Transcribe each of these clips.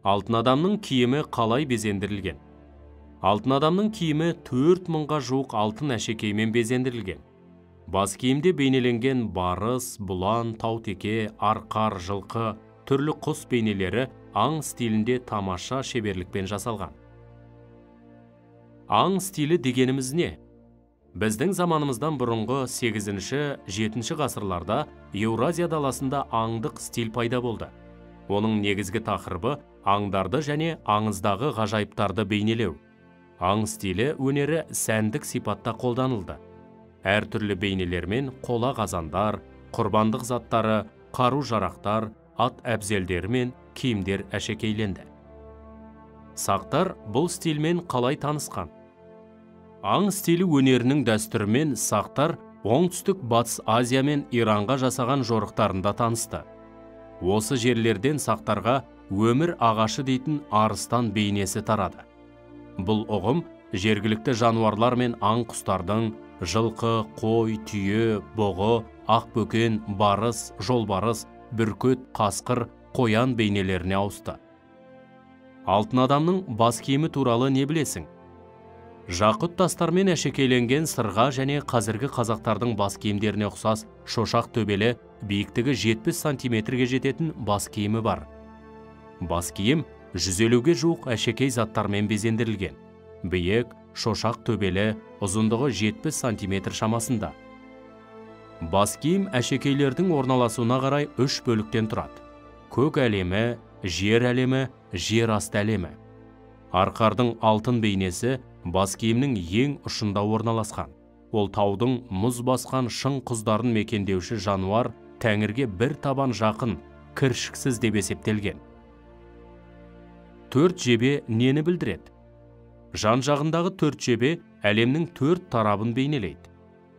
Алтын адамның киімі қалай безендірілген? Алтын адамның киімі 4000-ға жуық алтын әшекеймен безендірілген. Бас киімде бейнеленген барыс, бұлан, таутеке, арқар, жылқы, түрлі құс бейнелері аң стилінде тамаша шеберлікпен жасалған. Аң стилі дегеніміз не? Біздің заманымыздан бұрынғы 8-7 ғасырларда Еуразия даласында аңдық стиль пайда болды. Оның негізгі тақырыбы аңдарды және аңыздағы ғажайыптарды бейнелеу. Аң стилі өнері сәндік сипатта қолданылды. Әртүрлі бейнелермен қола қазандар, құрбандық заттары, қару-жарақтар, ат әбзелдері мен киімдер әшекейленді. Сақтар бұл стильмен қалай танысқан? Аң стилі өнерінің дәстүрімен сақтар оңтүстік Батыс Азия мен Иранға жасаған жорықтарында танысты. Осы жерлерден сақтарға өмір ағашы дейтін арыстан бейнесі тарады. Бұл ұғым жергілікті жануарлар мен аң құстардың жылқы, қой, түйе, бұғы, ақбөкен, барыс, жолбарыс, бүркіт, қасқыр, қоян бейнелеріне ауысты. Алтын адамның бас киімі туралы не білесің? Жақұт тастармен әшекейленген сырға және қазіргі қазақтардың бас киімдеріне ұқсас шошақ төбелі биіктігі 70 сантиметрге жететін бас киімі бар. Бас киім 150-ге жуық әшекей заттармен безендірілген. Биік, шошақ төбелі, ұзындығы 70 сантиметр шамасында. Бас киім әшекейлердің орналасуына қарай 3 бөліктен тұрады. Көк әлемі, жер әлемі, жер асты әлемі. Арқардың алтын бейнесі бас киімнің ең ұшында орналасқан. Ол таудың мұз басқан шың құздарын мекендеуші жануар тәңірге бір табан жақын, кіршіксіз деп есептелген. 4 жебе нені білдіреді? Жан-жағындағы 4 жебе әлемнің 4 тарабын бейнелейді.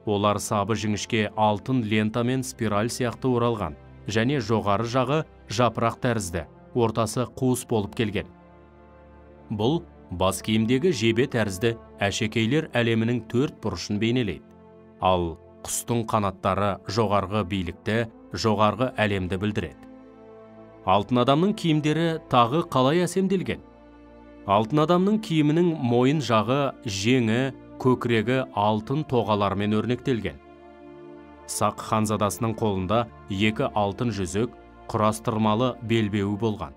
Олар сабы жіңішке алтын лента мен спираль сияқты оралған, және жоғары жағы жапырақ тәрізді, ортасы қуыс болып келген. Бұл бас киімдегі жебе тәрізді әшекейлер әлемінің 4 бұрышын бейнелейді. Ал құстың қанаттары жоғарғы биіктікті, жоғарғы әлемді білдіреді. Алтын адамның киімдері тағы қалай әсемделген? Алтын адамның киімінің мойын жағы, жеңі, көкірегі алтын тоғалармен өрнектелген. Сақ ханзадасының қолында 2 алтын жүзік, құрастырмалы белбеуі болған.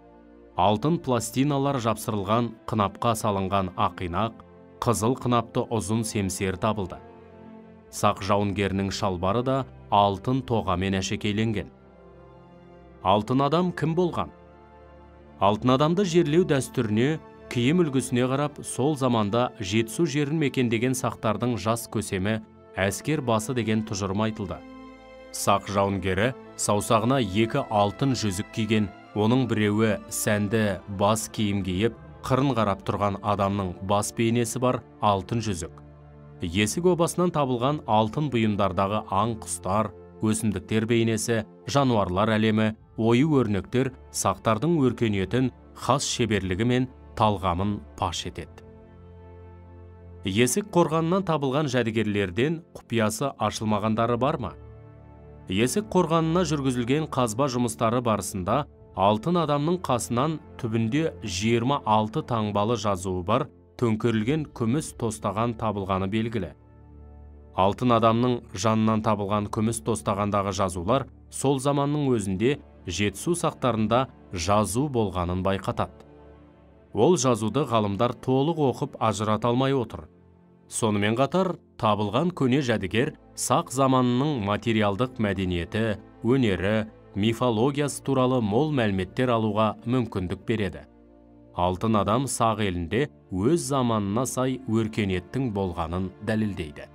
Алтын пластиналар жапсырылған қынапқа салынған ақинақ, қызыл қынапты ұзын семсер табылды. Сақ жауынгерінің шалбары да алтын тоғамен әшекейленген. Алтын адам кім болған? Алтын адамды жерлеу дәстүріне, киім үлгісіне қарап, сол заманда Жетісу жерін мекендеген сақтардың жас көсемі әскер басы деген тұжырым айтылды. Сақ жауынгері саусағына 2 алтын жүзік киген, оның біреуі сәнді бас киім киіп, қырын қарап тұрған адамның бас бейнесі бар алтын жүзік. Есік обасынан табылған алтын бұйымдардағы аң құстар, өсімдіктер бейнесі, жануарлар әлемі, ою өрнектер сақтардың өркениетін, хас шеберлігі мен талғамын паш етеді. Есік қорғанынан табылған жәдігерлерден құпиясы ашылмағандары бар ма? Есік қорғанына жүргізілген қазба жұмыстары барысында алтын адамның қасынан түбінде 26 таңбалы жазуы бар төңкерілген күміс тостаған табылғаны белгілі. Алтын адамның жанынан табылған күміс тостағандағы жазулар сол заманның өзінде Жетісу сақтарында жазу болғанын байқатады. Ол жазуды ғалымдар толық оқып ажырата алмай отыр. Сонымен қатар, табылған көне жәдігер сақ заманының материалдық мәдениеті, өнері, мифологиясы туралы мол мәліметтер алуға мүмкіндік береді. Алтын адам сақ елінде өз заманына сай өркениеттің болғанын дәлелдейді.